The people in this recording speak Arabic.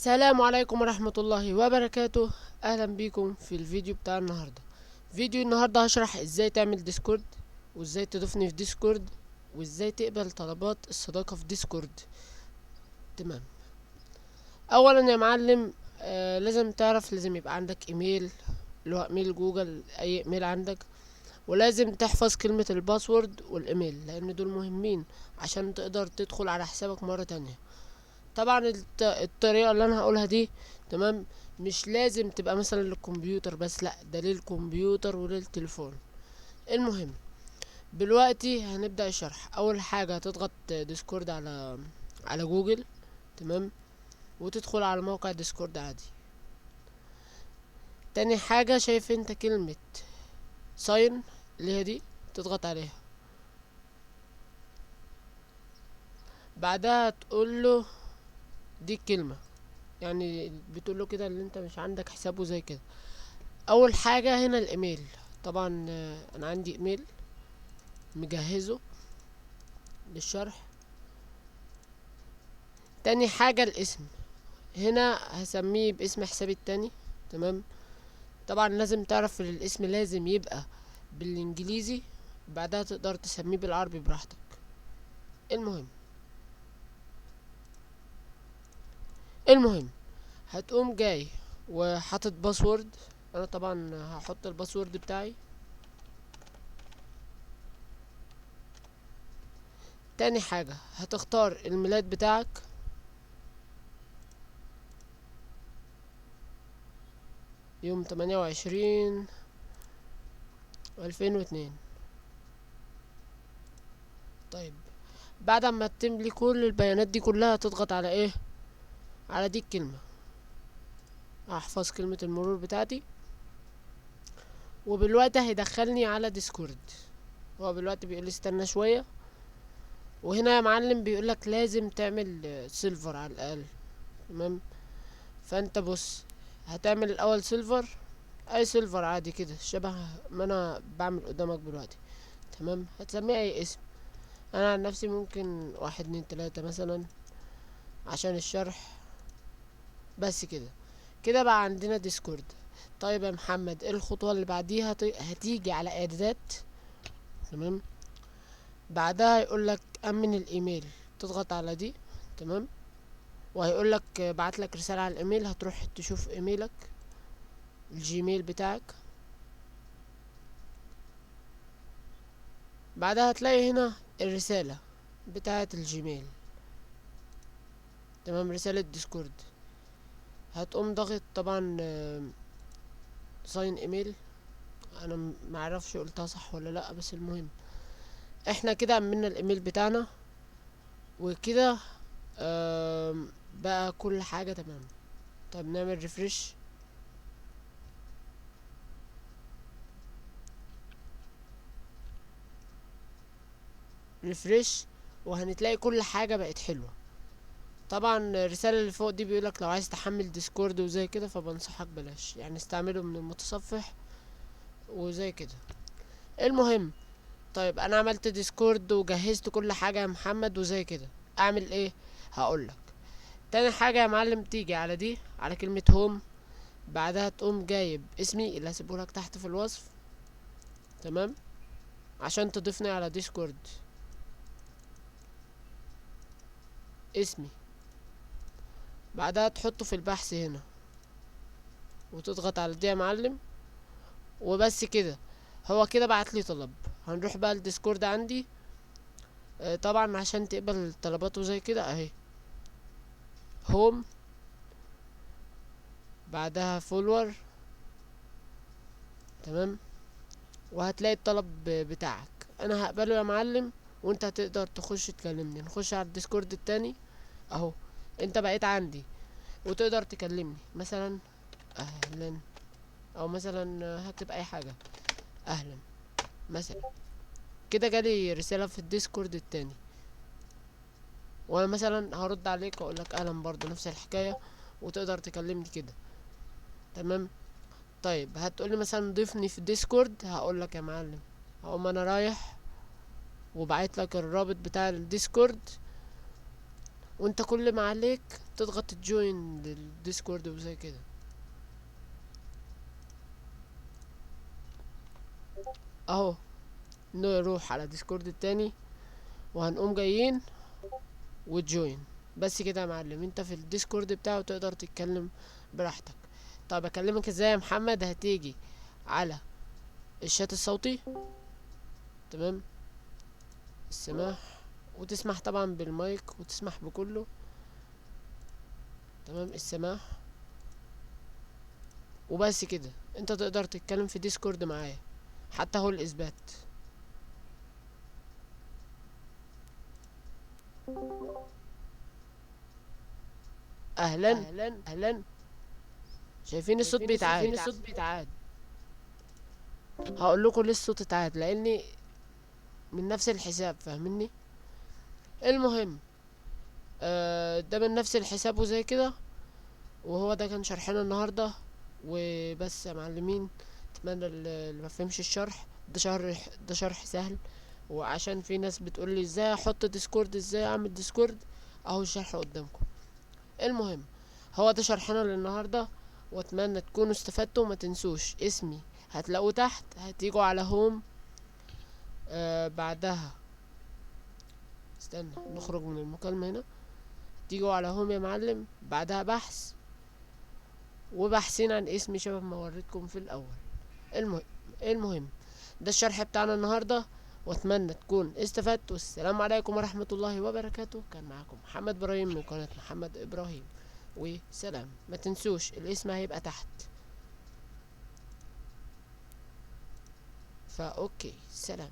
السلام عليكم ورحمة الله وبركاته. اهلا بيكم في الفيديو بتاع النهاردة. فيديو النهاردة هشرح ازاي تعمل ديسكورد، وازاي تضيفني في ديسكورد، وازاي تقبل طلبات الصداقة في ديسكورد. تمام. اولا يا معلم، لازم يبقى عندك ايميل، اللي هو ايميل جوجل، اي ايميل عندك. ولازم تحفظ كلمة الباسورد والايميل لان دول مهمين عشان تقدر تدخل على حسابك مرة تانية. طبعا الطريقة اللي انا هقولها دي، تمام، مش لازم تبقى مثلا للكمبيوتر بس، لا، ده للكمبيوتر وللتليفون. المهم، دلوقتي هنبدأ الشرح. اول حاجة هتضغط ديسكورد على جوجل، تمام، وتدخل على موقع ديسكورد عادي. تاني حاجة، شايف انت كلمة ساين اللي هي دي، تضغط عليها. بعدها تقول له دي الكلمة، يعني بتقول له كده اللي انت مش عندك حسابه زي كده. اول حاجة هنا الايميل. طبعا انا عندي ايميل مجهزه للشرح. تاني حاجة الاسم، هنا هسميه باسم حسابي التاني، تمام. طبعا لازم تعرف ان الاسم لازم يبقى بالانجليزي، بعدها تقدر تسميه بالعربي براحتك. المهم المهم هتقوم جاي وحاطط باسورد. انا طبعا هحط الباسورد بتاعي. تاني حاجة هتختار الميلاد بتاعك، يوم 28/2002. طيب، بعد ما تملي كل البيانات دي كلها تضغط على ايه؟ على دي الكلمة. هحفظ كلمة المرور بتاعتي، وبالوقت هيدخلني على ديسكورد. هو بالوقت بيقول لي استنى شوية. وهنا يا معلم بيقولك لازم تعمل سيلفر على الاقل، تمام. فانت بص، هتعمل الاول سيلفر، اي سيلفر عادي كده شبه ما انا بعمل قدامك دلوقتي، تمام. هتسميه اي اسم. انا عن نفسي ممكن 1 2 3 مثلا عشان الشرح. بس كده، كده بقى عندنا ديسكورد. طيب يا محمد، ايه الخطوة اللي بعديها؟ هتيجي على اعدادات، تمام. بعدها يقولك امن الايميل، تضغط على دي، تمام. وهيقولك بعتلك رسالة على الايميل، هتروح تشوف ايميلك، الجيميل بتاعك. بعدها هتلاقي هنا الرسالة بتاعة الجيميل، تمام، رسالة ديسكورد. هتقوم ضغط طبعا ساين ايميل. انا معرفش قلتها صح ولا لا، بس المهم احنا كده عملنا الايميل بتاعنا، وكده بقى كل حاجة تمام. طب نعمل ريفرش. ريفرش، وهنتلاقي كل حاجة بقت حلوة. طبعا الرسالة اللي فوق دي بيقولك لو عايز تحمل ديسكورد وزي كده، فبنصحك بلاش، يعني استعمله من المتصفح وزي كده. المهم، طيب انا عملت ديسكورد وجهزت كل حاجة يا محمد وزي كده، اعمل ايه؟ هقولك. تاني حاجة يا معلم، تيجي على دي، على كلمة هوم. بعدها تقوم جايب اسمي اللي هسيبهولك تحت في الوصف، تمام، عشان تضيفني على ديسكورد. اسمي، بعدها تحطه في البحث هنا، وتضغط على دي يا معلم. وبس كده، هو كده بعتلي طلب. هنروح بقى الديسكورد عندي. طبعا عشان تقبل الطلبات وزي كده اهي، هوم، بعدها فولور، تمام. وهتلاقي الطلب بتاعك. انا هقبله يا معلم، وانت هتقدر تخش تكلمني. نخش على الديسكورد التاني اهو. انت بقيت عندي وتقدر تكلمني مثلا اهلا، او مثلا هكتب اي حاجة اهلا مثلا. كده جالي رسالة في الديسكورد التاني، وانا مثلا هرد عليك واقولك اهلا، برضو نفس الحكاية، وتقدر تكلمني كده، تمام. طيب هتقولي مثلا ضيفني في ديسكورد، هقولك يا معلم، هقوم انا رايح وبعت لك الرابط بتاع الديسكورد، وانت كل ما عليك تضغط جوين للديسكورد وزي كده. اهو نروح على ديسكورد التاني وهنقوم جايين وجوين. بس كده يا معلم، انت في الديسكورد بتاعه تقدر تتكلم براحتك. طب اكلمك ازاي يا محمد؟ هتيجي على الشات الصوتي، تمام، السماح، وتسمح طبعا بالمايك وتسمح بكله، تمام، السماح. وبس كده انت تقدر تتكلم في ديسكورد معايا، حتى هو الاثبات. اهلا اهلا اهلا. شايفين الصوت بيتعاد؟ هقول لكم ليه الصوت اتعاد، لاني من نفس الحساب، فاهمني؟ المهم، ده من نفس الحساب وزي كده. وهو ده كان شرحنا النهارده. وبس يا معلمين، اتمنى اللي ما فهمش الشرح ده شرح سهل. وعشان في ناس بتقول لي ازاي احط ديسكورد، ازاي اعمل ديسكورد، اهو الشرح قدامكم. المهم، هو ده شرحنا للنهارده، واتمنى تكونوا استفدتوا. وما تنسوش اسمي هتلاقوه تحت، هتيجوا على هوم. بعدها استنى نخرج من المكالمة هنا. تيجوا على هوم يا معلم، بعدها بحث، وبحثين عن اسمي شبه ما وريتكم في الاول. المهم المهم ده الشرح بتاعنا النهارده، واتمنى تكون استفدت. والسلام عليكم ورحمة الله وبركاته. كان معاكم محمد ابراهيم من قناة محمد ابراهيم، وسلام. ما تنسوش الاسم هيبقى تحت. فا اوكي، سلام.